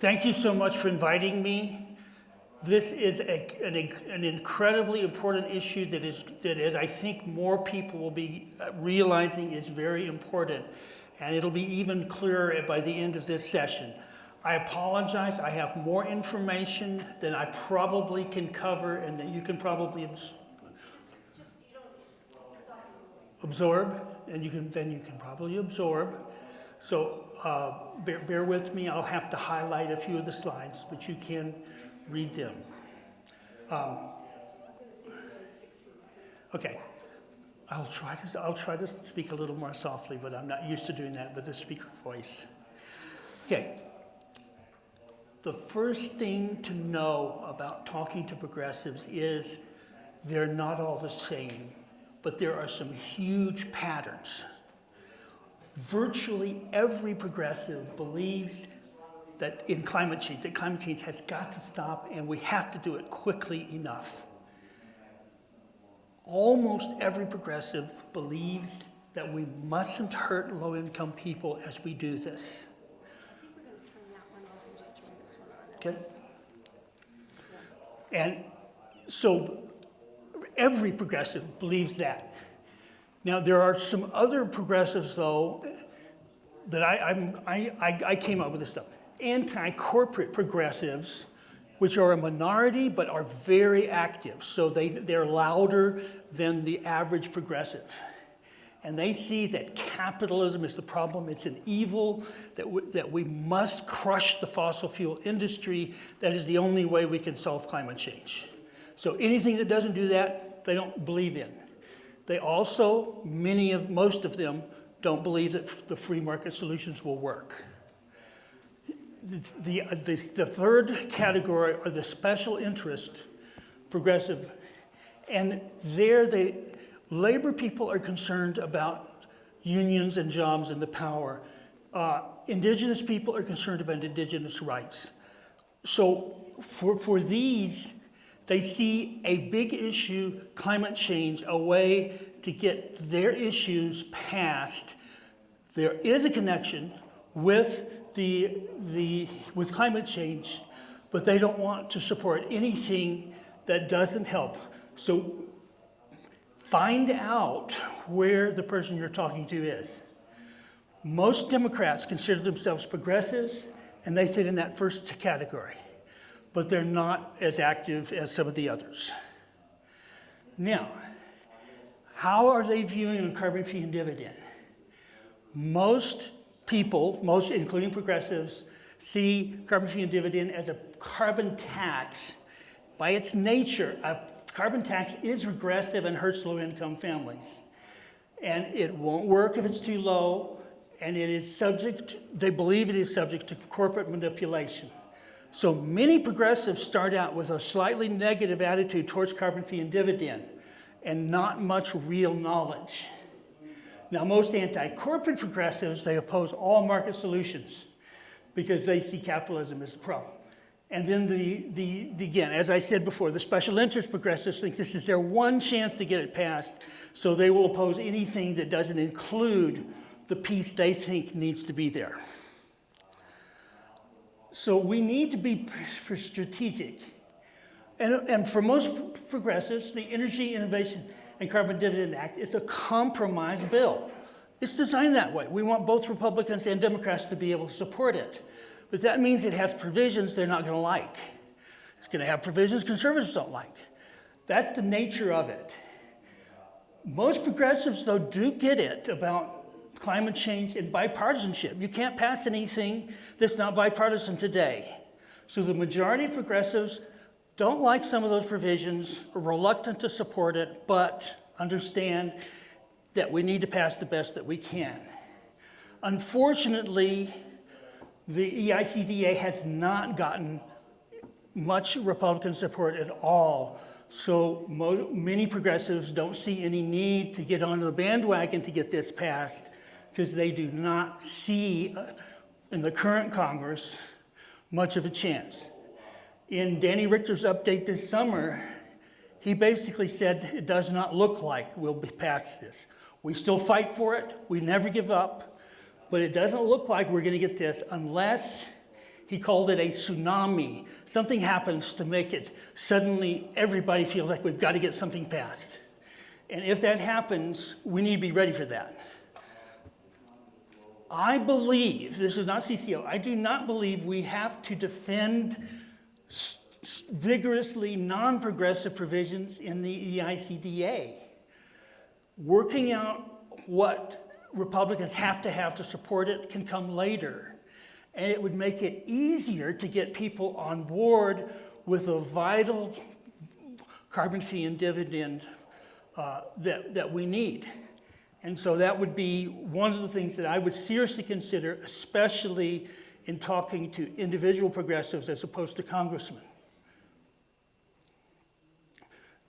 Thank you so much for inviting me. This is an incredibly important issue that I think more people will be realizing is very important, and it'll be even clearer by the end of this session. I apologize, I have more information than I probably can cover and that you can probably absorb, and you can probably absorb. So bear with me, I'll have to highlight a few of the slides, but you can read them. Okay, I'll try to speak a little more softly, but I'm not used to doing that with the speaker voice. Okay, the first thing to know about talking to progressives is they're not all the same, but there are some huge patterns. Virtually every progressive believes that climate change has got to stop and we have to do it quickly enough. Almost every progressive believes that we mustn't hurt low-income people as we do this. Okay? And so every progressive believes that. Now, there are some other progressives, though, that I came up with this stuff. Anti-corporate progressives, which are a minority but are very active. So they're louder than the average progressive. And they see that capitalism is the problem. It's an evil, that we must crush the fossil fuel industry. That is the only way we can solve climate change. So anything that doesn't do that, they don't believe in. They also, most of them, don't believe that the free market solutions will work. The third category are the special interest progressive. And there, labor people are concerned about unions and jobs and the power. Indigenous people are concerned about indigenous rights. So for these, they see a big issue, climate change, a way to get their issues passed. There is a connection with with climate change, but they don't want to support anything that doesn't help. So find out where the person you're talking to is. Most Democrats consider themselves progressives, and they fit in that first category, but they're not as active as some of the others. Now, how are they viewing a carbon fee and dividend? Most people, including progressives, see carbon fee and dividend as a carbon tax. By its nature, a carbon tax is regressive and hurts low-income families. And it won't work if it's too low, and they believe it is subject to corporate manipulation. So many progressives start out with a slightly negative attitude towards carbon fee and dividend, and not much real knowledge. Now, most anti-corporate progressives, they oppose all market solutions because they see capitalism as the problem. And then again, as I said before, the special interest progressives think this is their one chance to get it passed, so they will oppose anything that doesn't include the piece they think needs to be there. So we need to be strategic. And for most progressives, the Energy Innovation and Carbon Dividend Act is a compromise bill. It's designed that way. We want both Republicans and Democrats to be able to support it. But that means it has provisions they're not going to like. It's going to have provisions conservatives don't like. That's the nature of it. Most progressives, though, do get it about climate change and bipartisanship. You can't pass anything that's not bipartisan today. So the majority of progressives don't like some of those provisions, are reluctant to support it, but understand that we need to pass the best that we can. Unfortunately, the EICDA has not gotten much Republican support at all. So many progressives don't see any need to get onto the bandwagon to get this passed because they do not see in the current Congress much of a chance. In Danny Richter's update this summer, he basically said it does not look like we'll be past this. We still fight for it, we never give up, but it doesn't look like we're going to get this unless He called it a tsunami. Something happens to make it suddenly everybody feels like we've got to get something passed. And if that happens, we need to be ready for that. I believe, this is not CCO, I do not believe we have to defend vigorously non-progressive provisions in the EICDA. Working out what Republicans have to support it can come later. And it would make it easier to get people on board with a vital carbon fee and dividend that we need. And so that would be one of the things that I would seriously consider, especially in talking to individual progressives as opposed to congressmen.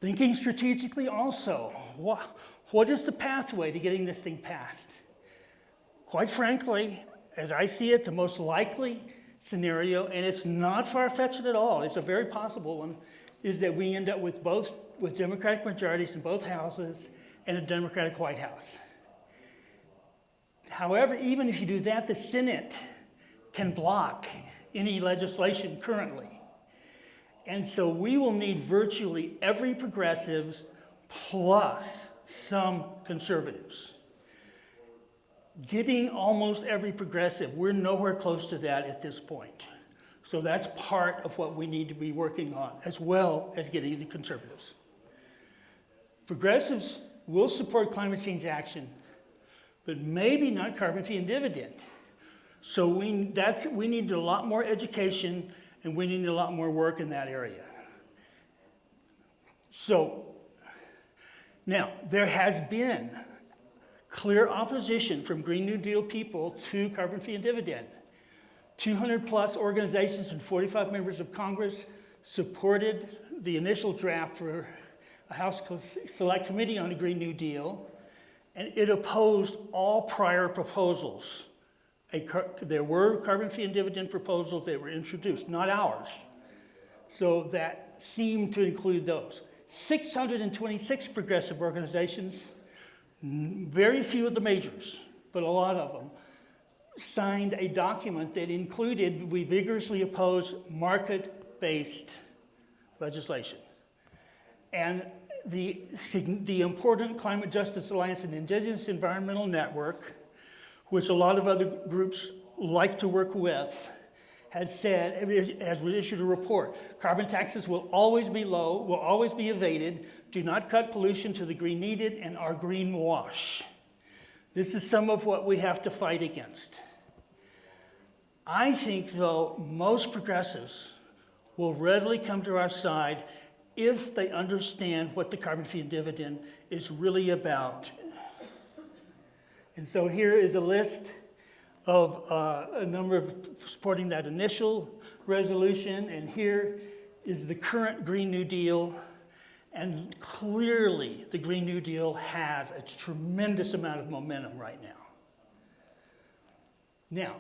Thinking strategically also, what is the pathway to getting this thing passed? Quite frankly, as I see it, the most likely scenario, and it's not far-fetched at all, it's a very possible one, is that we end up with Democratic majorities in both houses and a Democratic White House. However, even if you do that, the Senate can block any legislation currently. And so we will need virtually every progressive plus some conservatives. Getting almost every progressive, we're nowhere close to that at this point. So that's part of what we need to be working on, as well as getting the conservatives. Progressives will support climate change action, but maybe not carbon fee and dividend. So we need a lot more education, and we need a lot more work in that area. So now, there has been clear opposition from Green New Deal people to carbon fee and dividend. 200 plus organizations and 45 members of Congress supported the initial draft for a House Select Committee on the Green New Deal, and it opposed all prior proposals. There were carbon fee and dividend proposals that were introduced, not ours. So that seemed to include those. 626 progressive organizations, very few of the majors, but a lot of them, signed a document that included, we vigorously oppose market-based legislation. And the important Climate Justice Alliance and Indigenous Environmental Network, which a lot of other groups like to work with, has issued a report. Carbon taxes will always be low, will always be evaded, do not cut pollution to the degree needed, and are greenwash. This is some of what we have to fight against. I think, though, most progressives will readily come to our side if they understand what the carbon fee and dividend is really about. And so here is a list of a number of supporting that initial resolution, and here is the current Green New Deal. And clearly, the Green New Deal has a tremendous amount of momentum right now. Now,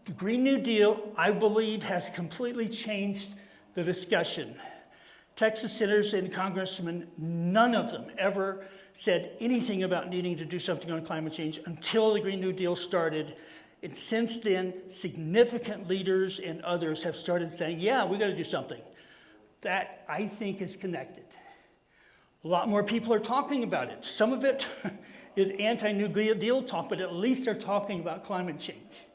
the Green New Deal, I believe, has completely changed the discussion. Texas senators and congressmen, none of them ever said anything about needing to do something on climate change until the Green New Deal started. And since then, significant leaders and others have started saying, yeah, we got to do something. That, I think, is connected. A lot more people are talking about it. Some of it is anti-New Deal talk, but at least they're talking about climate change.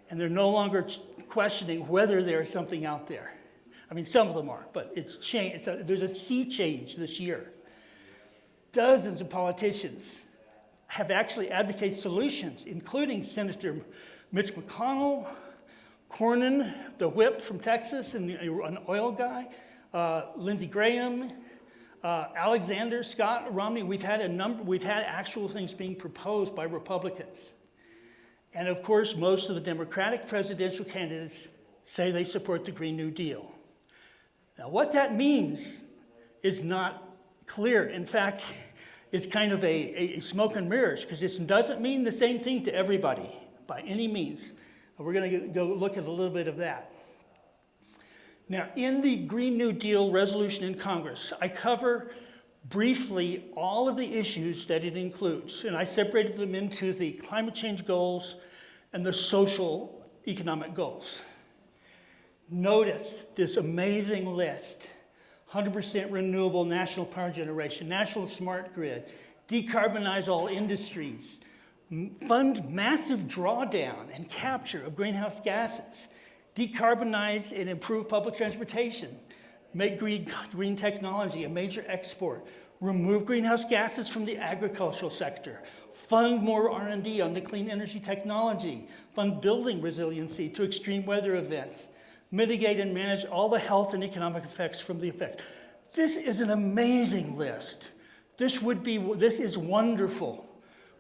And they're no longer questioning whether there's something out there. I mean, some of them are, but it's changed. There's a sea change this year. Dozens of politicians have actually advocated solutions, including Senator Mitch McConnell, Cornyn, the whip from Texas, and an oil guy, Lindsey Graham, Alexander, Scott, Romney. We've had actual things being proposed by Republicans. And of course, most of the Democratic presidential candidates say they support the Green New Deal. Now, what that means is not clear. In fact, it's kind of a smoke and mirrors, because it doesn't mean the same thing to everybody by any means. We're going to go look at a little bit of that. Now, in the Green New Deal resolution in Congress, I cover briefly all of the issues that it includes, and I separated them into the climate change goals and the social economic goals. Notice this amazing list: 100% renewable national power generation, national smart grid, decarbonize all industries, fund massive drawdown and capture of greenhouse gases, decarbonize and improve public transportation, make green technology a major export, remove greenhouse gases from the agricultural sector, fund more R&D on the clean energy technology, fund building resiliency to extreme weather events, mitigate and manage all the health and economic effects from the effect. This is an amazing list. This is wonderful,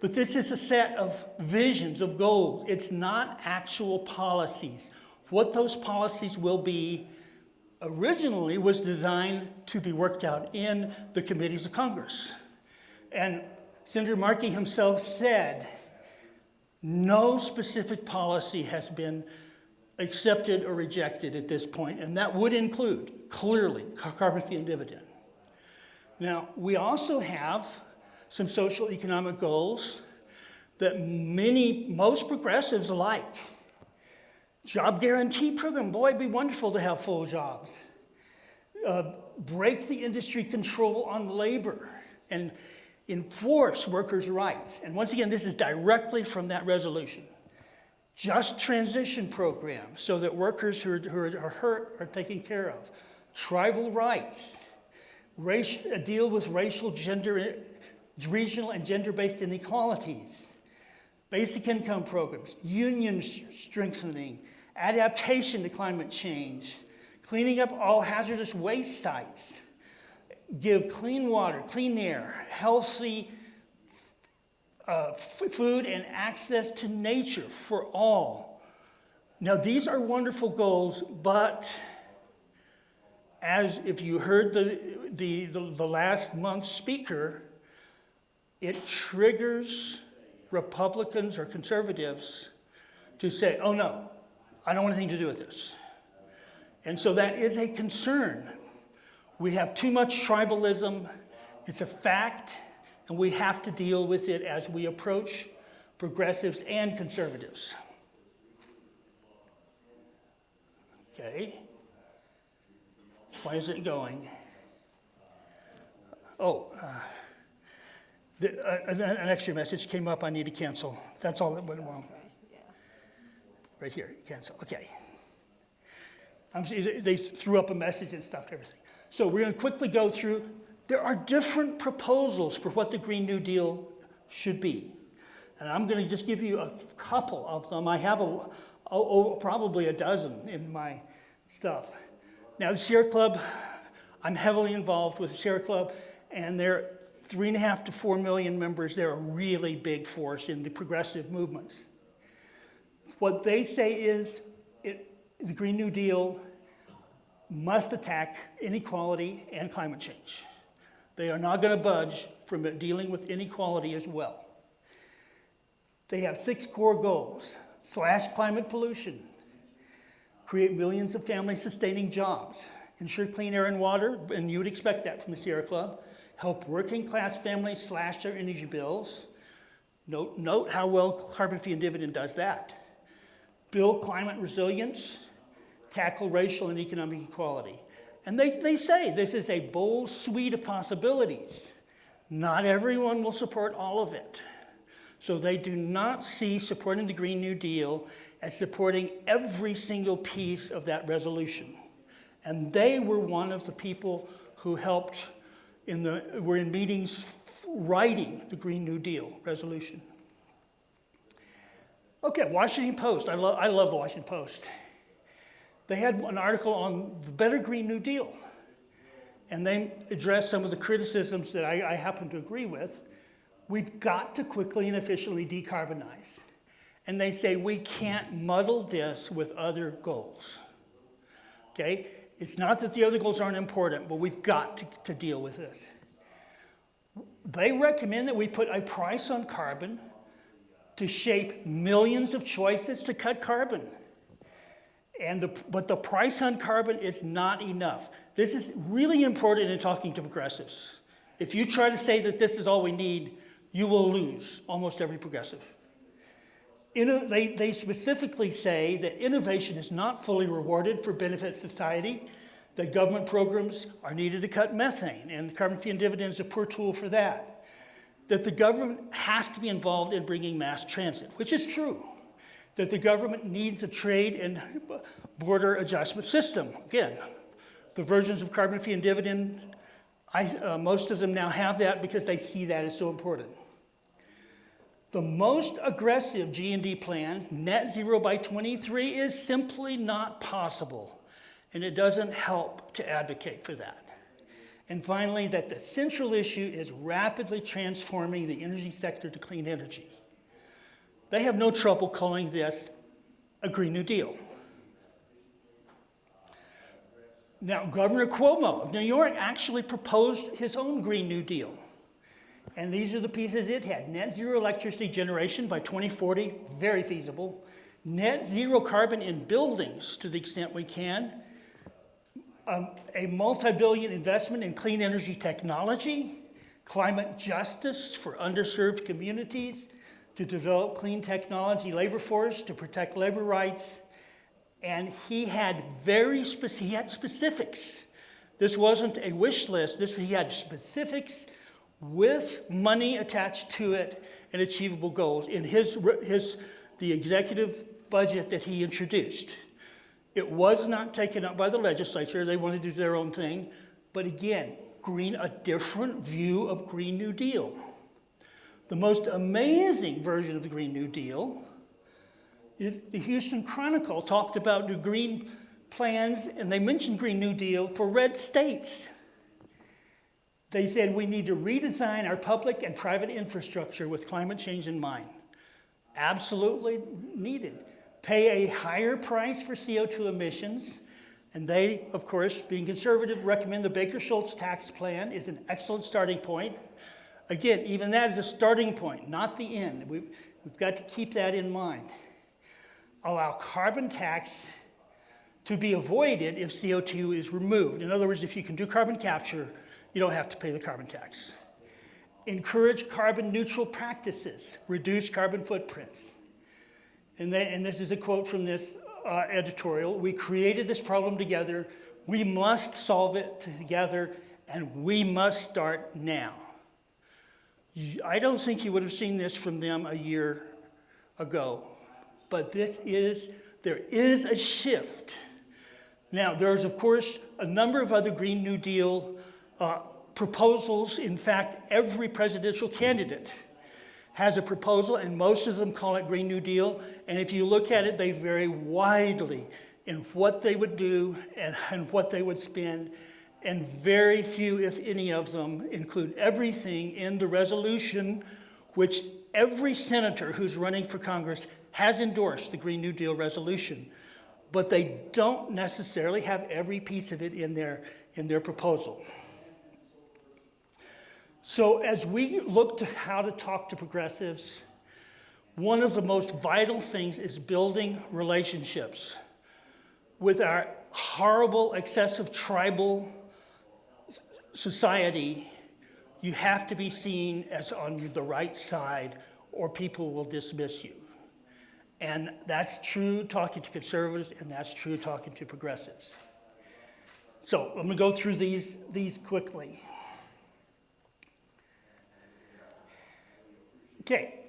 but this is a set of visions, of goals. It's not actual policies. What those policies will be originally was designed to be worked out in the committees of Congress. And Senator Markey himself said, no specific policy has been accepted or rejected at this point, and that would include, clearly, carbon fee and dividend. Now, we also have some social economic goals that most progressives like. Job guarantee program, boy, it'd be wonderful to have full jobs. Break the industry control on labor and enforce workers' rights. And once again, this is directly from that resolution. Just transition program so that workers who are hurt are taken care of. Tribal rights. Deal with racial, regional, and gender-based inequalities. Basic income programs. Union strengthening. Adaptation to climate change. Cleaning up all hazardous waste sites. Give clean water, clean air, healthy food, and access to nature for all. Now, these are wonderful goals, but as if you heard the last month's speaker, it triggers Republicans or conservatives to say, oh no, I don't want anything to do with this. And so that is a concern. We have too much tribalism. It's a fact, and we have to deal with it as we approach progressives and conservatives. Okay. Why is it going? An extra message came up I need to cancel. That's all that went wrong. Right here, cancel. Okay. They threw up a message and stuff, everything. So we're going to quickly go through. There are different proposals for what the Green New Deal should be. And I'm going to just give you a couple of them. I have probably a dozen in my stuff. Now, the Sierra Club, I'm heavily involved with the Sierra Club, and they're 3.5 to 4 million members. They're a really big force in the progressive movements. What they say is the Green New Deal must attack inequality and climate change. They are not going to budge from dealing with inequality as well. They have 6 core goals: slash climate pollution, create millions of family-sustaining jobs, ensure clean air and water, and you would expect that from the Sierra Club, help working-class families slash their energy bills. Note how well carbon fee and dividend does that. Build climate resilience, tackle racial and economic equality. And they say this is a bold suite of possibilities. Not everyone will support all of it. So they do not see supporting the Green New Deal as supporting every single piece of that resolution. And they were one of the people who helped were in meetings writing the Green New Deal resolution. Okay, Washington Post. I love the Washington Post. They had an article on the better Green New Deal. And they addressed some of the criticisms that I happen to agree with. We've got to quickly and efficiently decarbonize. And they say we can't muddle this with other goals. Okay? It's not that the other goals aren't important, but we've got to deal with this. They recommend that we put a price on carbon to shape millions of choices to cut carbon. But the price on carbon is not enough. This is really important in talking to progressives. If you try to say that this is all we need, you will lose almost every progressive. They specifically say that innovation is not fully rewarded for benefit society, that government programs are needed to cut methane, and the carbon fee and dividend is a poor tool for that. That the government has to be involved in bringing mass transit, which is true. That the government needs a trade and border adjustment system. Again, the versions of carbon fee and dividend, most of them now have that because they see that as so important. The most aggressive G&D plans, net zero by 23, is simply not possible, and it doesn't help to advocate for that. And finally, that the central issue is rapidly transforming the energy sector to clean energy. They have no trouble calling this a Green New Deal. Now, Governor Cuomo of New York actually proposed his own Green New Deal. And these are the pieces it had. Net zero electricity generation by 2040, very feasible. Net zero carbon in buildings to the extent we can. A multi-billion investment in clean energy technology. Climate justice for underserved communities. To develop clean technology labor force, to protect labor rights. And he had specifics. This wasn't a wish list. He had specifics with money attached to it and achievable goals in the executive budget that he introduced. It was not taken up by the legislature. They wanted to do their own thing. But again, a different view of Green New Deal. The most amazing version of the Green New Deal is the Houston Chronicle talked about the green plans, and they mentioned Green New Deal for red states. They said we need to redesign our public and private infrastructure with climate change in mind. Absolutely needed. Pay a higher price for CO2 emissions. And they, of course, being conservative, recommend the Baker-Schultz tax plan is an excellent starting point. Again, even that is a starting point, not the end. We've got to keep that in mind. Allow carbon tax to be avoided if CO2 is removed. In other words, if you can do carbon capture, you don't have to pay the carbon tax. Encourage carbon neutral practices, reduce carbon footprints. And this is a quote from this editorial. We created this problem together. We must solve it together, and we must start now. I don't think you would have seen this from them a year ago, but there is a shift. Now, there's, of course, a number of other Green New Deal proposals. In fact, every presidential candidate has a proposal, and most of them call it Green New Deal. And if you look at it, they vary widely in what they would do and what they would spend. And very few, if any of them, include everything in the resolution, which every senator who's running for Congress has endorsed the Green New Deal resolution. But they don't necessarily have every piece of it in their proposal. So as we look to how to talk to progressives, one of the most vital things is building relationships with our horrible, excessive tribal society. You have to be seen as on the right side, or people will dismiss you. And that's true talking to conservatives, and that's true talking to progressives. So I'm going to go through these quickly. Okay.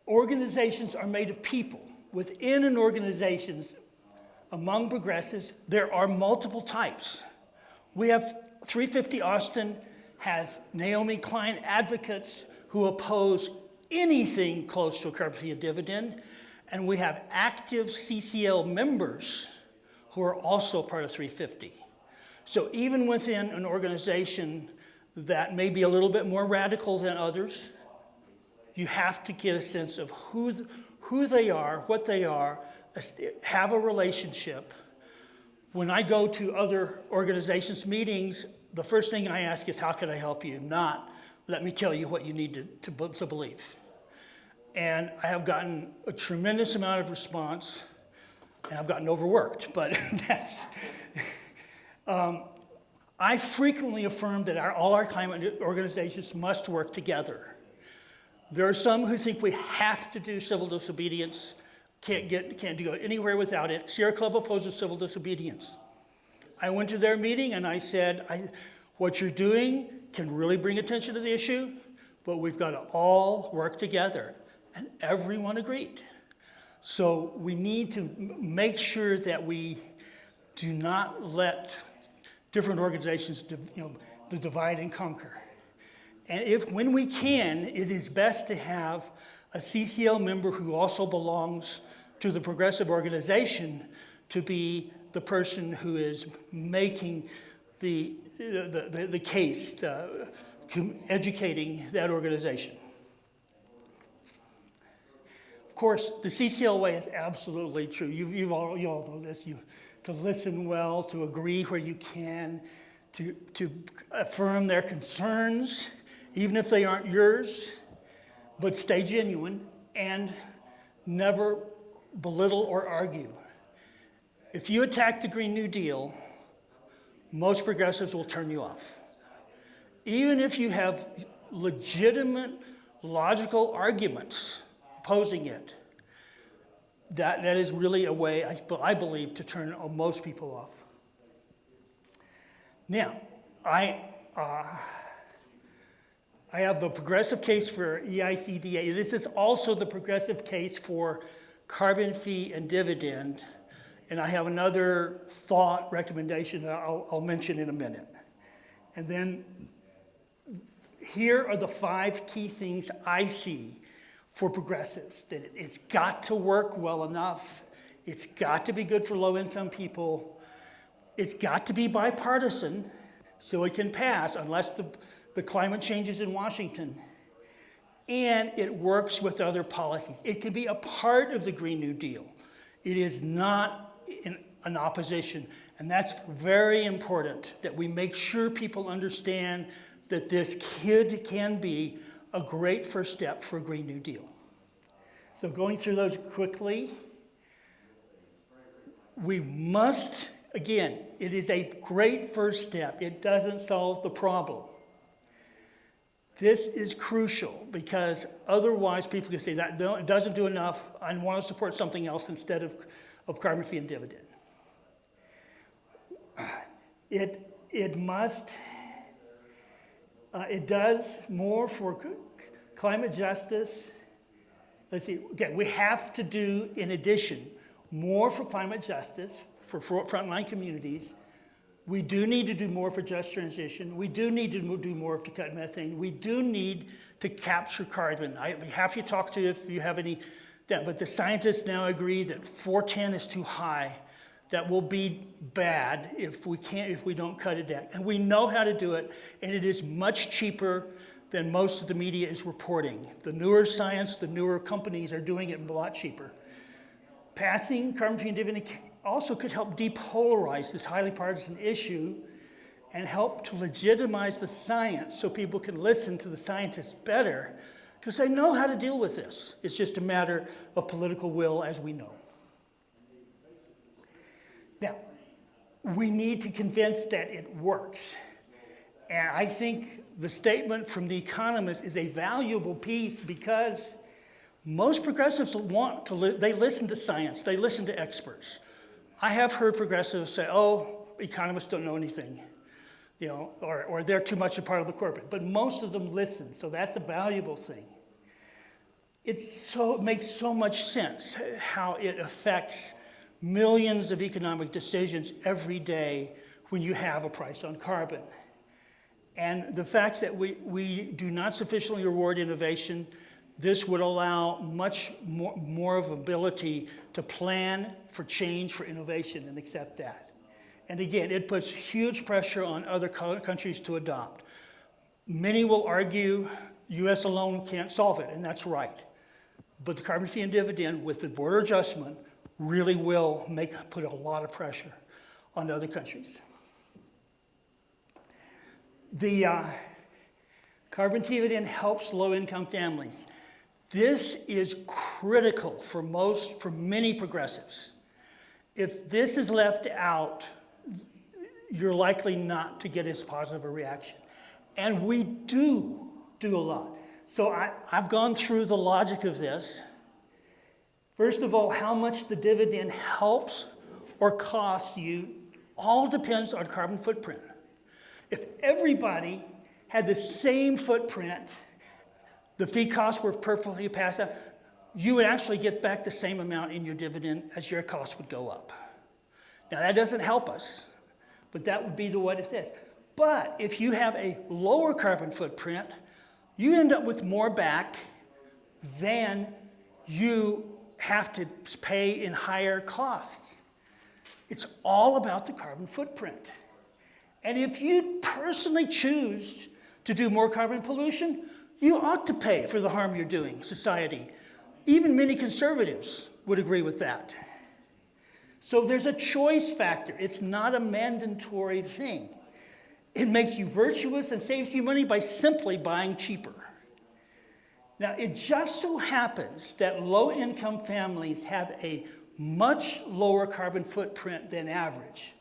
Organizations are made of people. Within an organization, among progressives, there are multiple types. We have 350 Austin has Naomi Klein advocates who oppose anything close to a carbon fee and dividend. And we have active CCL members who are also part of 350. So even within an organization that may be a little bit more radical than others, you have to get a sense of who they are, what they are, have a relationship. When I go to other organizations' meetings, the first thing I ask is, how can I help you? Not, let me tell you what you need to believe. And I have gotten a tremendous amount of response, and I've gotten overworked, but that's... I frequently affirm that all our climate organizations must work together. There are some who think we have to do civil disobedience, can't go anywhere without it. Sierra Club opposes civil disobedience. I went to their meeting and I said, what you're doing can really bring attention to the issue, but we've got to all work together. And everyone agreed. So we need to make sure that we do not let different organizations, the divide and conquer. And when we can, it is best to have a CCL member who also belongs to the progressive organization to be the person who is making the case, educating that organization. Of course, the CCL way is absolutely true. You all know this. To listen well, to agree where you can, to affirm their concerns, even if they aren't yours, but stay genuine and never belittle or argue. If you attack the Green New Deal, most progressives will turn you off. Even if you have legitimate, logical arguments opposing it, that is really a way, I believe, to turn most people off. Now, I have a progressive case for EICDA. This is also the progressive case for carbon fee and dividend. And I have another thought recommendation that I'll mention in a minute. And then here are the 5 key things I see for progressives. That it's got to work well enough. It's got to be good for low-income people. It's got to be bipartisan so it can pass unless the climate changes in Washington. And it works with other policies. It can be a part of the Green New Deal. It is not in an opposition. And that's very important that we make sure people understand that this can be a great first step for a Green New Deal. So going through those quickly, we must, again, it is a great first step. It doesn't solve the problem. This is crucial because otherwise people can say that it doesn't do enough. I want to support something else instead of carbon fee and dividend. It does more for climate justice. Let's see, okay, we have to do, in addition, more for climate justice, for frontline communities. We do need to do more for just transition. We do need to do more to cut methane. We do need to capture carbon. I'd be happy to talk to you if you have any, but the scientists now agree that 410 is too high. That will be bad if we don't cut it down. And we know how to do it, and it is much cheaper than most of the media is reporting. The newer science, the newer companies are doing it a lot cheaper. Passing carbon fee and dividend also could help depolarize this highly partisan issue and help to legitimize the science so people can listen to the scientists better because they know how to deal with this. It's just a matter of political will, as we know. Now, we need to convince that it works. And I think the statement from the economist is a valuable piece because most progressives they listen to science, they listen to experts. I have heard progressives say, oh, economists don't know anything, or they're too much a part of the corporate. But most of them listen, so that's a valuable thing. It makes so much sense how it affects millions of economic decisions every day when you have a price on carbon. And the fact that we do not sufficiently reward innovation, this would allow much more of ability to plan for change, for innovation, and accept that. And again, it puts huge pressure on other countries to adopt. Many will argue US alone can't solve it, and that's right. But the carbon fee and dividend with the border adjustment really will put a lot of pressure on other countries. The carbon dividend helps low-income families. This is critical for many progressives. If this is left out, you're likely not to get as positive a reaction. And we do a lot. So I've gone through the logic of this. First of all, how much the dividend helps or costs you all depends on carbon footprint. If everybody had the same footprint, the fee costs were perfectly passed out, you would actually get back the same amount in your dividend as your costs would go up. Now that doesn't help us, but that would be what it is. But if you have a lower carbon footprint, you end up with more back than you have to pay in higher costs. It's all about the carbon footprint. And if you personally choose to do more carbon pollution, you ought to pay for the harm you're doing society. Even many conservatives would agree with that. So there's a choice factor. It's not a mandatory thing. It makes you virtuous and saves you money by simply buying cheaper. Now, it just so happens that low-income families have a much lower carbon footprint than average.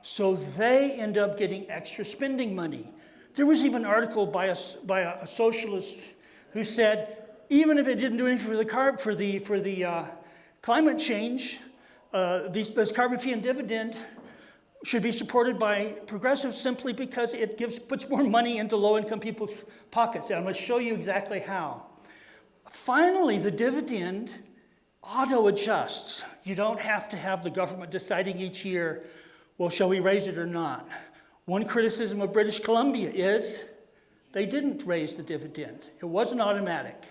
So they end up getting extra spending money. There was even an article by a socialist who said, even if it didn't do anything for the climate change, this carbon fee and dividend should be supported by progressives simply because it puts more money into low-income people's pockets. And I'm going to show you exactly how. Finally, the dividend auto-adjusts. You don't have to have the government deciding each year, well, shall we raise it or not? One criticism of British Columbia is they didn't raise the dividend. It wasn't automatic.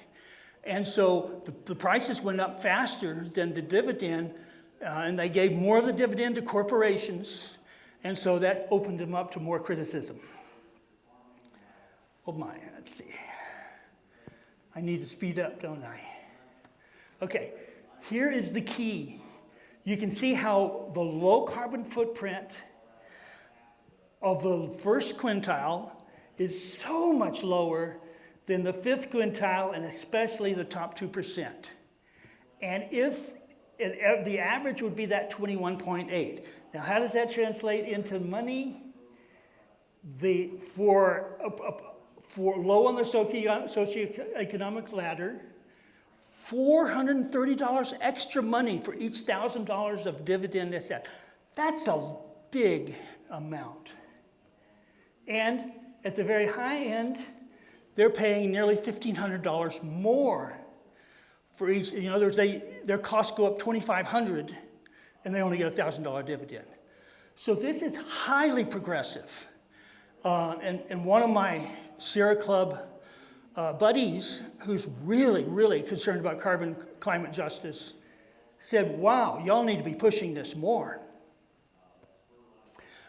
And so the prices went up faster than the dividend, and they gave more of the dividend to corporations, and so that opened them up to more criticism. Oh my, let's see. I need to speed up, don't I? Okay, here is the key. You can see how the low carbon footprint of the first quintile is so much lower than the fifth quintile and especially the top 2%. And the average would be that 21.8. Now, how does that translate into money? For low on the socioeconomic ladder, $430 extra money for each $1,000 of dividend that's that. That's a big amount. And at the very high end, they're paying nearly $1,500 more for each. In other words, their costs go up $2,500, and they only get a $1,000 dividend. So this is highly progressive. And one of my Sierra Club buddies, who's really, really concerned about climate justice, said, wow, y'all need to be pushing this more.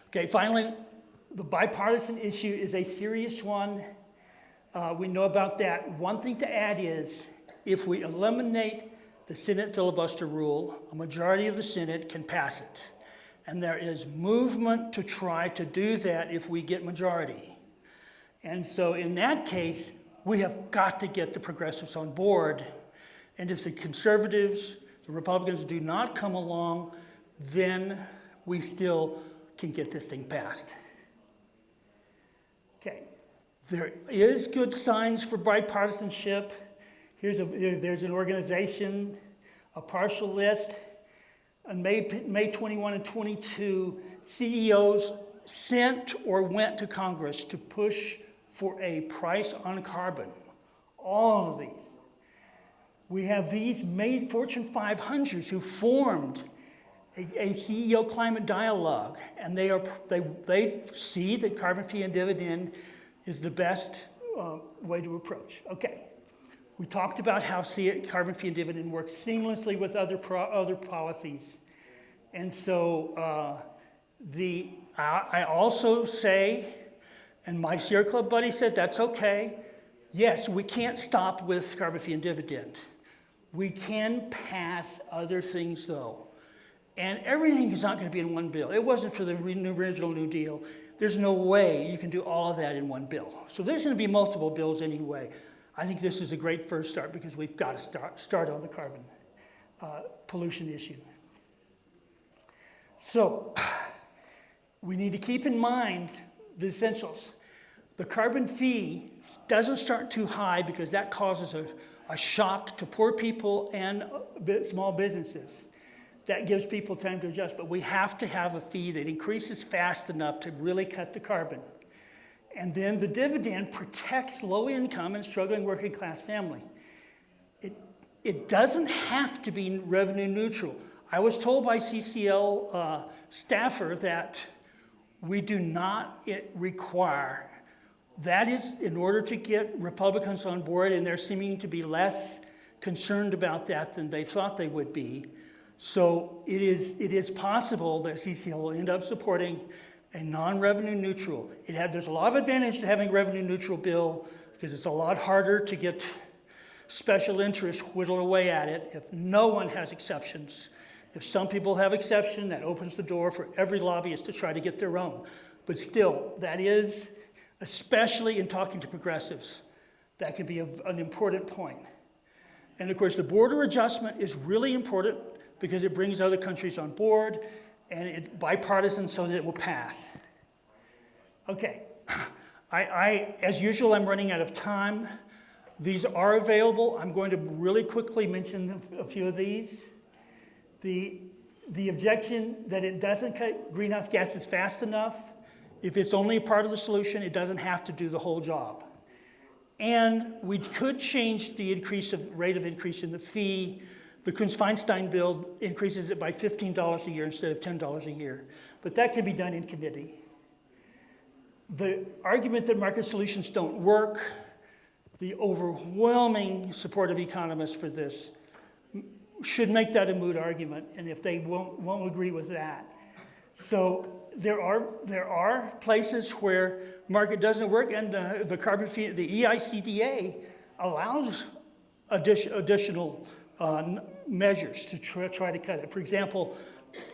Okay, finally, the bipartisan issue is a serious one. We know about that. One thing to add is, if we eliminate the Senate filibuster rule, a majority of the Senate can pass it. And there is movement to try to do that if we get majority. And so in that case, we have got to get the progressives on board. And if the conservatives, the Republicans do not come along, then we still can get this thing passed. Okay, there is good signs for bipartisanship. There's an organization, a partial list. On May 21 and 22, CEOs sent or went to Congress to push for a price on carbon. All of these. We have these Fortune 500s who formed a CEO climate dialogue, and they see that carbon fee and dividend is the best way to approach. Okay, we talked about how carbon fee and dividend work seamlessly with other policies, and so I also say, and my Sierra Club buddy said that's okay. Yes, we can't stop with carbon fee and dividend. We can pass other things though. And everything is not going to be in one bill. It wasn't for the original New Deal. There's no way you can do all of that in one bill. So there's going to be multiple bills anyway. I think this is a great first start because we've got to start on the carbon pollution issue. So we need to keep in mind the essentials. The carbon fee doesn't start too high because that causes a shock to poor people and small businesses. That gives people time to adjust, but we have to have a fee that increases fast enough to really cut the carbon. And then the dividend protects low income and struggling working class family. It doesn't have to be revenue neutral. I was told by CCL staffer that we do not require. That is in order to get Republicans on board, and they're seeming to be less concerned about that than they thought they would be. So it is possible that CCL will end up supporting a non-revenue neutral. There's a lot of advantage to having a revenue neutral bill because it's a lot harder to get special interests whittled away at it if no one has exceptions. If some people have exception, that opens the door for every lobbyist to try to get their own. But still, that is, especially in talking to progressives, that could be an important point. And of course, the border adjustment is really important because it brings other countries on board and it's bipartisan so that it will pass. Okay, as usual, I'm running out of time. These are available. I'm going to really quickly mention a few of these. The objection that it doesn't cut greenhouse gases fast enough. If it's only a part of the solution, it doesn't have to do the whole job. And we could change the rate of increase in the fee. The Kunz-Feinstein bill increases it by $15 a year instead of $10 a year. But that can be done in committee. The argument that market solutions don't work, the overwhelming support of economists for this should make that a moot argument, and if they won't agree with that. So there are places where market doesn't work, and the carbon fee, the EICDA allows additional measures to try to cut it. For example,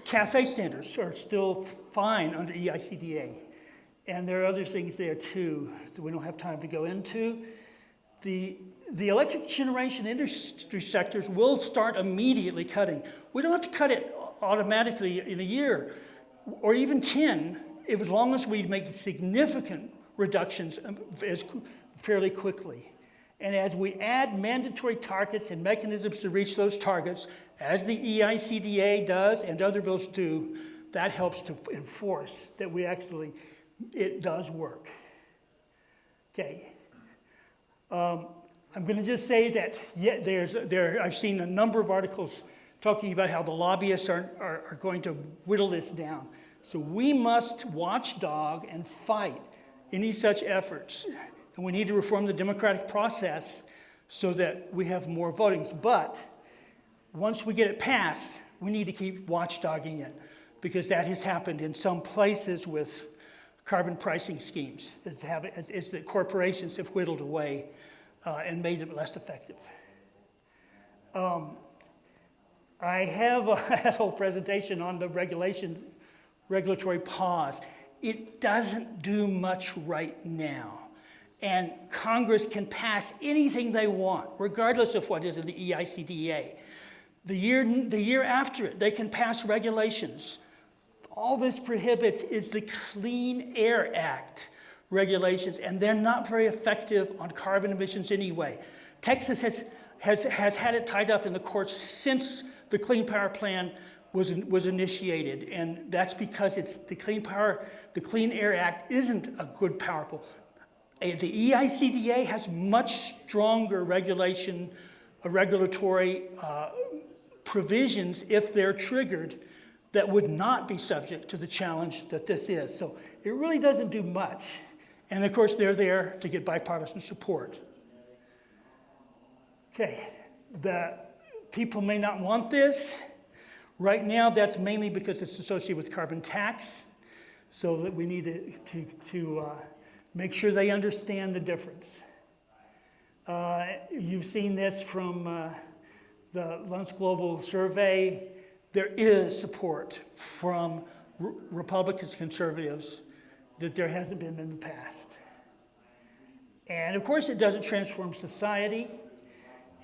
CAFE standards are still fine under EICDA, and there are other things there too that we don't have time to go into. The electric generation industry sectors will start immediately cutting. We don't have to cut it automatically in a year or even 10, as long as we make significant reductions fairly quickly. And as we add mandatory targets and mechanisms to reach those targets, as the EICDA does and other bills do, that helps to enforce that it does work. Okay. I'm going to just say that I've seen a number of articles talking about how the lobbyists are going to whittle this down. So we must watchdog and fight any such efforts. And we need to reform the democratic process so that we have more votings. But once we get it passed, we need to keep watchdogging it because that has happened in some places with carbon pricing schemes. It's that corporations have whittled away and made it less effective. I have a whole presentation on the regulatory pause. It doesn't do much right now. And Congress can pass anything they want, regardless of what is in the EICDA. The year after it, they can pass regulations. All this prohibits is the Clean Air Act regulations, and they're not very effective on carbon emissions anyway. Texas has had it tied up in the courts since the Clean Power Plan was initiated, and that's because it's the Clean Air Act isn't a good, powerful. The EICDA has much stronger regulatory provisions if they're triggered that would not be subject to the challenge that this is. So it really doesn't do much. And of course, they're there to get bipartisan support. Okay, the people may not want this. Right now, that's mainly because it's associated with carbon tax, so that we need to make sure they understand the difference. You've seen this from the Luntz Global Survey. There is support from Republicans, conservatives, that there hasn't been in the past. And of course, it doesn't transform society.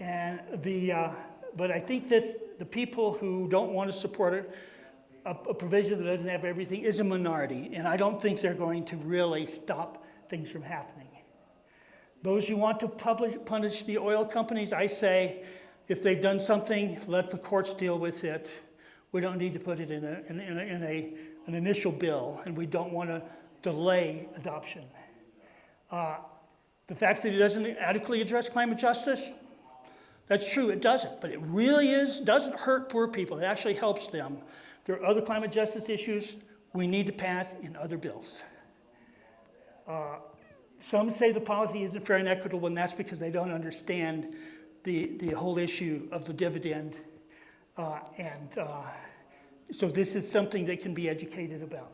And but I think the people who don't want to support a provision that doesn't have everything is a minority. And I don't think they're going to really stop things from happening. Those who want to punish the oil companies, I say, if they've done something, let the courts deal with it. We don't need to put it in an initial bill, and we don't want to delay adoption. The fact that it doesn't adequately address climate justice, that's true, it doesn't. But it really doesn't hurt poor people. It actually helps them. There are other climate justice issues we need to pass in other bills. Some say the policy isn't fair and equitable, and that's because they don't understand the whole issue of the dividend. So this is something they can be educated about.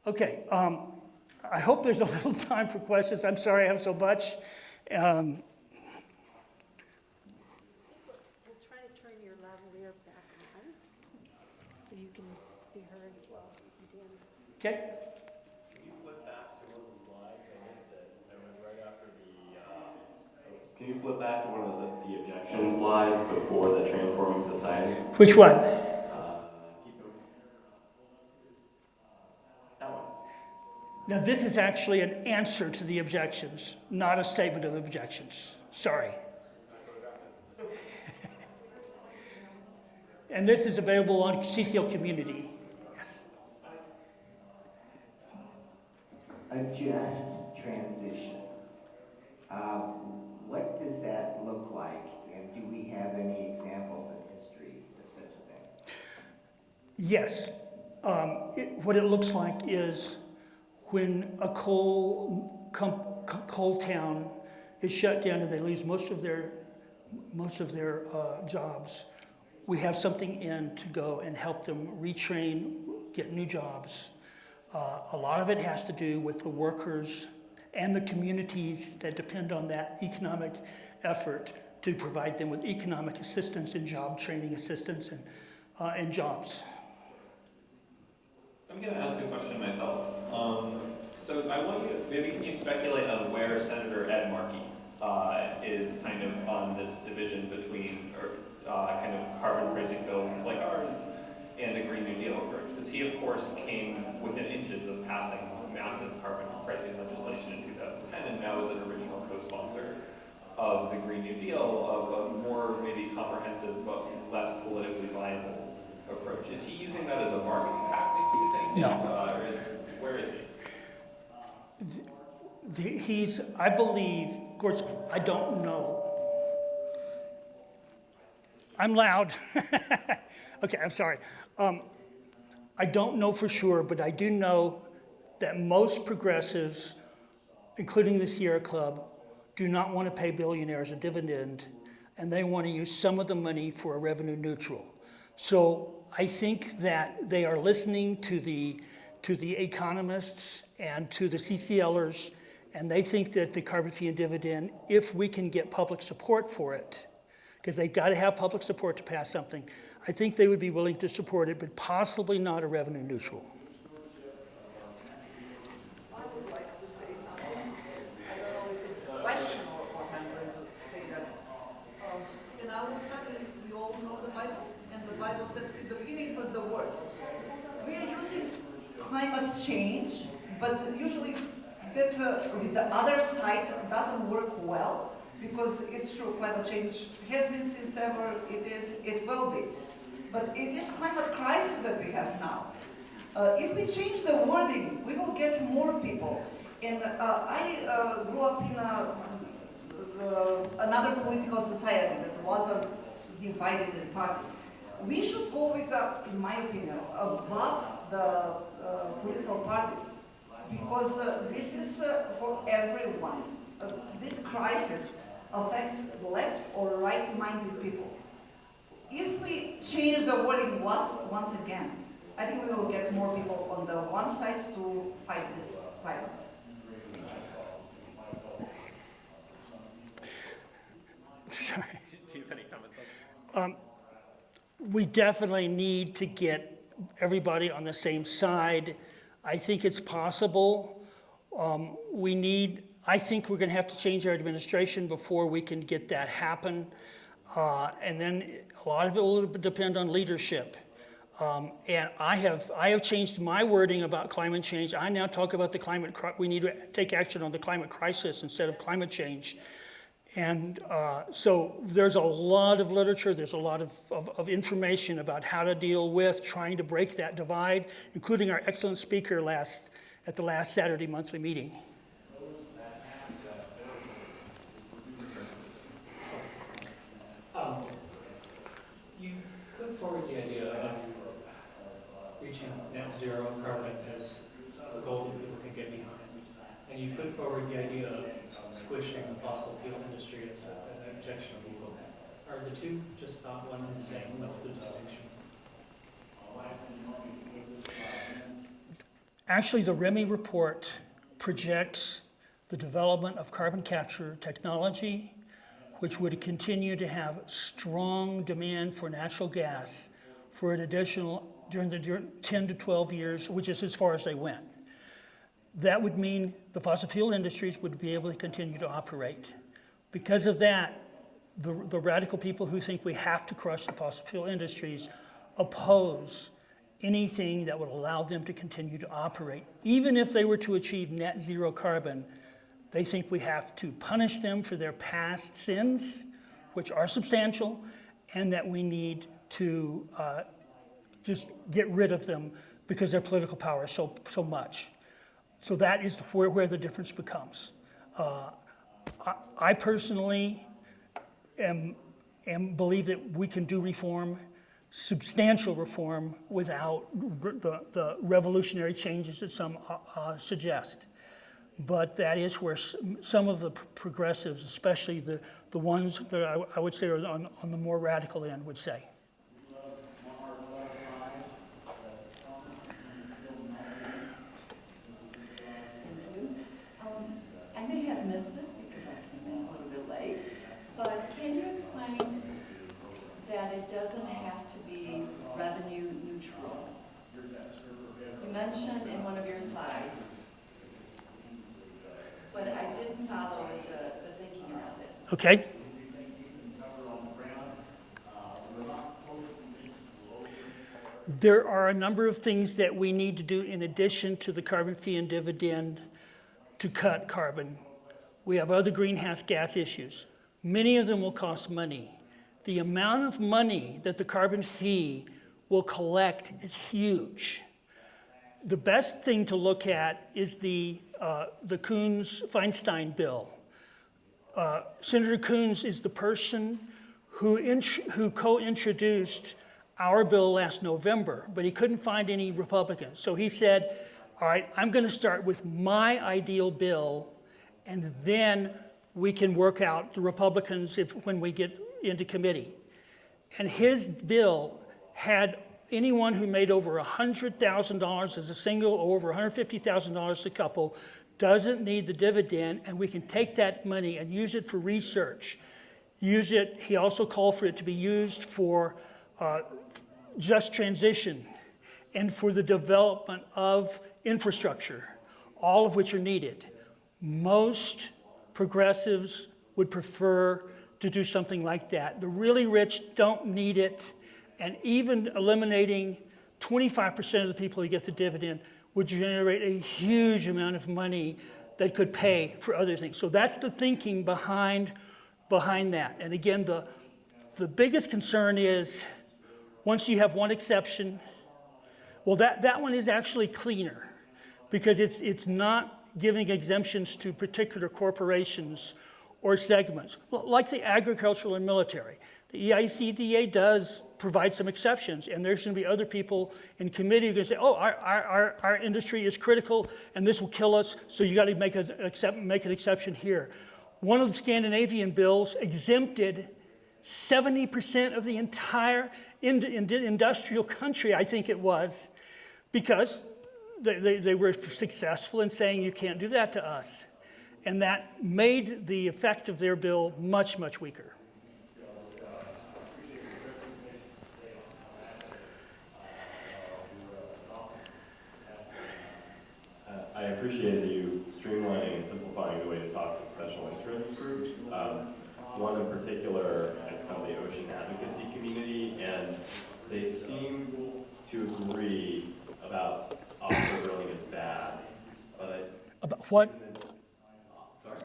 Okay, I hope there's a little time for questions. I'm sorry I have so much. We'll try to turn your lavalier back on so you can be heard well at the end. Okay. Can you flip back to one of the slides? I missed it. It was right after the. Can you flip back to one of the objection slides before the transforming society? Which one? Keep going. That one. Now, this is actually an answer to the objections, not a statement of objections. Sorry. And this is available on CCL Community. Yes. A just transition. What does that look like? And do we have any examples in history of such a thing? Yes. What it looks like is when a coal town is shut down and they lose most of their jobs, we have something in to go and help them retrain, get new jobs. A lot of it has to do with the workers and the communities that depend on that economic effort to provide them with economic assistance and job training assistance and jobs. I'm going to ask a question myself. So I want you to, maybe can you speculate on where Senator Ed Markey is kind of on this division between kind of carbon pricing bills like ours and a Green New Deal approach? Because he, of course, came within inches of passing massive carbon pricing legislation in 2010 and now is an original co-sponsor of the Green New Deal, of a more maybe comprehensive but less politically viable approach. Is he using that as a marketing tactic, do you think? No. Where is he? He's, I believe, of course, I don't know. I'm loud. Okay, I'm sorry. I don't know for sure, but I do know that most progressives, including the Sierra Club, do not want to pay billionaires a dividend, and they want to use some of the money for a revenue neutral. So I think that they are listening to the economists and to the CCLers, and they think that the carbon fee and dividend, if we can get public support for it, because they've got to have public support to pass something, I think they would be willing to support it, but possibly not a revenue neutral. I would like to say something. I don't know if it's a question or I'm going to say that. In our study, we all know the Bible, and the Bible said in the beginning was the Word. We are using climate change, but usually that with the other side doesn't work well, because it's true, climate change has been since ever, it will be. But it is climate crisis that we have now. If we change the wording, we will get more people. And I grew up in another political society that wasn't divided in parties. We should go with, in my opinion, above the political parties, because this is for everyone. This crisis affects left or right-minded people. If we change the wording once again, I think we will get more people on the one side to fight this climate. Sorry. Do you have any comments on that? We definitely need to get everybody on the same side. I think it's possible. I think we're going to have to change our administration before we can get that happen. And then a lot of it will depend on leadership. And I have changed my wording about climate change. I now talk about we need to take action on the climate crisis instead of climate change. And so there's a lot of literature, there's a lot of information about how to deal with trying to break that divide, including our excellent speaker at the last Saturday monthly meeting. You put forward the idea of reaching net zero carbon as a goal that people can get behind. And you put forward the idea of squishing the fossil fuel industry as an objection of people. Are the two just not one and the same? What's the distinction? Actually, the REMI report projects the development of carbon capture technology, which would continue to have strong demand for natural gas for an additional, during the 10 to 12 years, which is as far as they went. That would mean the fossil fuel industries would be able to continue to operate. Because of that, the radical people who think we have to crush the fossil fuel industries oppose anything that would allow them to continue to operate. Even if they were to achieve net zero carbon, they think we have to punish them for their past sins, which are substantial, and that we need to just get rid of them because their political power is so much. So that is where the difference becomes. I personally believe that we can do reform, substantial reform, without the revolutionary changes that some suggest. But that is where some of the progressives, especially the ones that I would say are on the more radical end, would say. I may have missed this because I came in a little bit late, but can you explain that it doesn't have to be revenue neutral? You mentioned in one of your slides, but I didn't follow the thinking around it. Okay. There are a number of things that we need to do in addition to the carbon fee and dividend to cut carbon. We have other greenhouse gas issues. Many of them will cost money. The amount of money that the carbon fee will collect is huge. The best thing to look at is the Coons-Feinstein bill. Senator Coons is the person who co-introduced our bill last November, but he couldn't find any Republicans. So he said, all right, I'm going to start with my ideal bill, and then we can work out the Republicans when we get into committee. And his bill had anyone who made over $100,000 as a single or over $150,000 as a couple doesn't need the dividend, and we can take that money and use it for research. Use it, he also called for it to be used for just transition and for the development of infrastructure, all of which are needed. Most progressives would prefer to do something like that. The really rich don't need it, and even eliminating 25% of the people who get the dividend would generate a huge amount of money that could pay for other things. So that's the thinking behind that. And again, the biggest concern is once you have one exception, well, that one is actually cleaner because it's not giving exemptions to particular corporations or segments, like the agricultural and military. The EICDA does provide some exceptions, and there's going to be other people in committee who are going to say, oh, our industry is critical, and this will kill us, so you got to make an exception here. One of the Scandinavian bills exempted 70% of the entire industrial country, I think it was, because they were successful in saying you can't do that to us. And that made the effect of their bill much, much weaker. I appreciated you streamlining and simplifying the way to talk to special interest groups. One in particular is called the ocean advocacy community, and they seem to What? Sorry?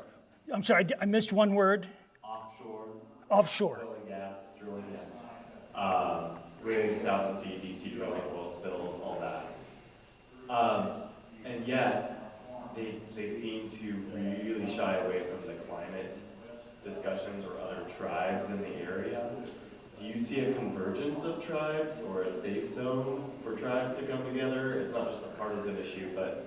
I'm sorry, I missed one word. Offshore, Offshore. oil and gas, drilling, rigs, South the Sea, deep sea drilling, oil spills, all that. And yet, they seem to really shy away from the climate discussions or other tribes in the area. Do you see a convergence of tribes or a safe zone for tribes to come together? It's not just a partisan issue, but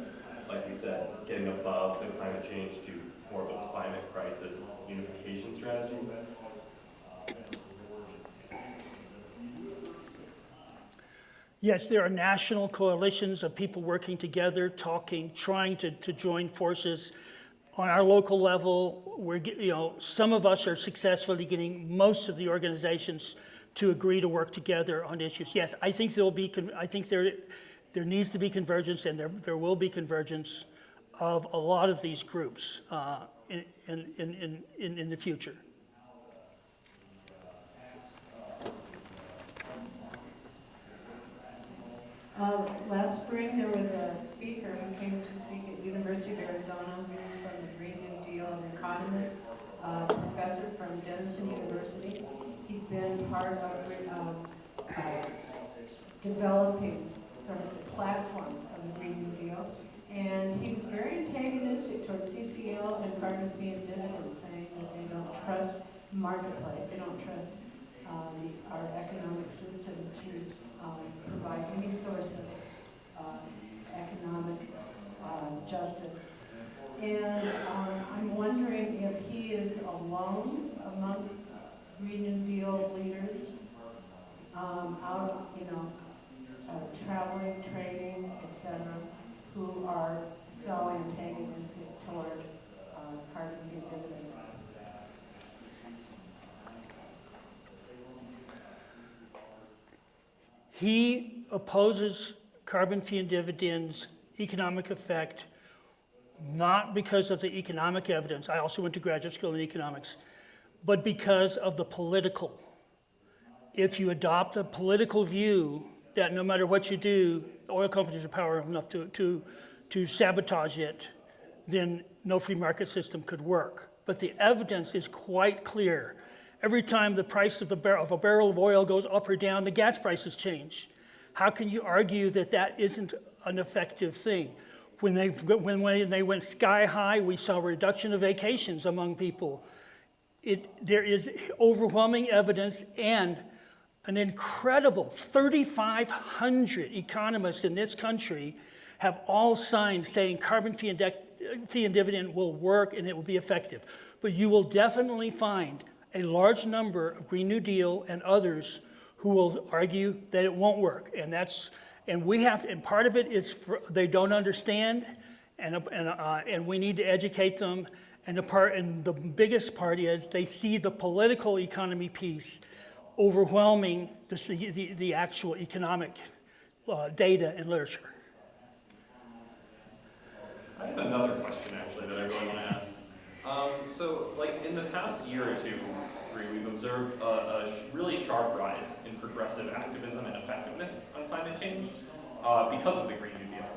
like you said, getting above the climate change to more of a climate crisis unification strategy. Yes, there are national coalitions of people working together, talking, trying to join forces. On our local level, some of us are successfully getting most of the organizations to agree to work together on issues. Yes, I think there needs to be convergence, and there will be convergence of a lot of these groups in the future. Last spring, there was a speaker who came to speak at University of Arizona, who was from the Green New Deal, an economist, professor from Denison University. He's been part of developing sort of the platform of the Green New Deal. And he was very antagonistic towards CCL and carbon fee and dividend, saying that they don't trust marketplace, they don't trust our economic system to provide any source of economic justice. And I'm wondering if he is alone amongst Green New Deal leaders out, traveling, trading, etc., who are so antagonistic toward carbon fee and dividend. He opposes carbon fee and dividends' economic effect, not because of the economic evidence. I also went to graduate school in economics, but because of the political. If you adopt a political view that no matter what you do, oil companies are powerful enough to sabotage it, then no free market system could work. But the evidence is quite clear. Every time the price of a barrel of oil goes up or down, the gas prices change. How can you argue that that isn't an effective thing? When they went sky high, we saw a reduction of vacations among people. There is overwhelming evidence, and an incredible 3,500 economists in this country have all signed saying carbon fee and dividend will work and it will be effective. But you will definitely find a large number of Green New Deal and others who will argue that it won't work, and part of it is they don't understand, and we need to educate them. And the biggest part is they see the political economy piece overwhelming the actual economic data and literature. I have another question actually that I really want to ask. So, like in the past year or two, we've observed a really sharp rise in progressive activism and effectiveness on climate change because of the Green New Deal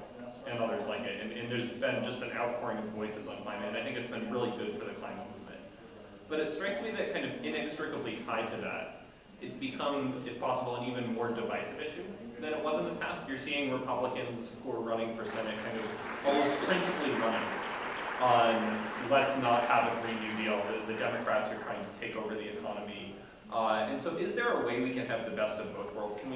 and others like it. And there's been just an outpouring of voices on climate, and I think it's been really good for the climate movement. But it strikes me that kind of inextricably tied to that, it's become, if possible, an even more divisive issue than it was in the past. You're seeing Republicans who are running for Senate kind of almost principally running on let's not have a Green New Deal. The Democrats are trying to take over the economy. And so is there a way we can have the best of both worlds? Do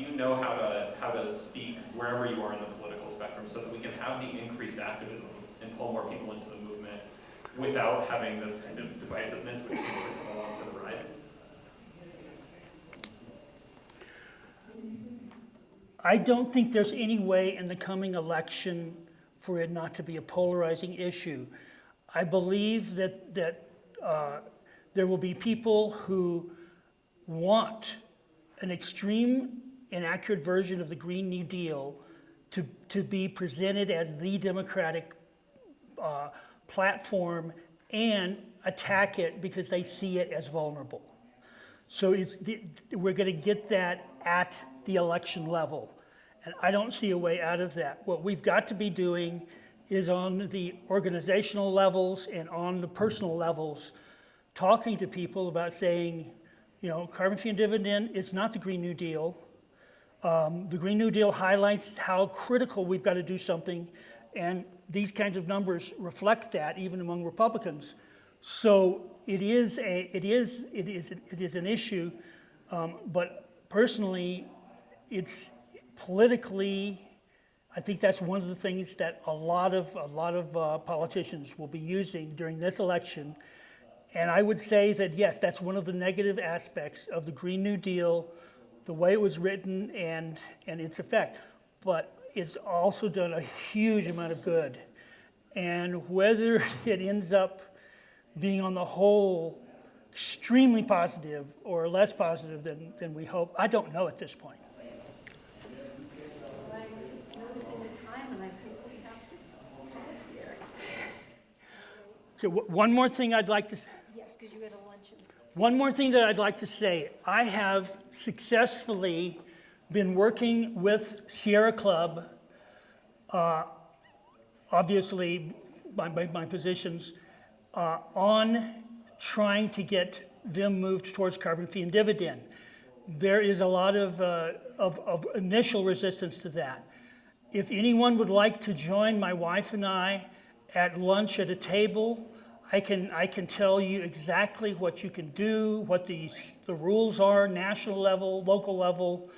you know how to speak wherever you are in the political spectrum so that we can have the increased activism and pull more people into the movement without having this kind of divisiveness which seems to come along for the ride? I don't think there's any way in the coming election for it not to be a polarizing issue. I believe that there will be people who want an extreme, inaccurate version of the Green New Deal to be presented as the Democratic platform and attack it because they see it as vulnerable. So we're going to get that at the election level. And I don't see a way out of that. What we've got to be doing is on the organizational levels and on the personal levels, talking to people about saying, you know, carbon fee and dividend is not the Green New Deal. The Green New Deal highlights how critical we've got to do something, and these kinds of numbers reflect that even among Republicans. So it is an issue, but personally, it's politically, I think that's one of the things that a lot of politicians will be using during this election. And I would say that yes, that's one of the negative aspects of the Green New Deal, the way it was written and its effect. But it's also done a huge amount of good. And whether it ends up being on the whole extremely positive or less positive than we hope, I don't know at this point. I'm noticing the time, and I think we have to pause here. Okay, one more thing I'd like to. Yes, because you had a luncheon. One more thing that I'd like to say, I have successfully been working with Sierra Club, obviously my positions, on trying to get them moved towards carbon fee and dividend. There is a lot of initial resistance to that. If anyone would like to join my wife and I at lunch at a table, I can tell you exactly what you can do, what the rules are, national level, local level,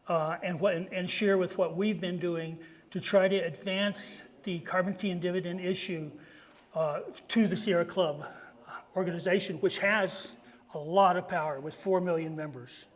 and share with what we've been doing to try to advance the carbon fee and dividend issue to the Sierra Club organization, which has a lot of power with 4 million members.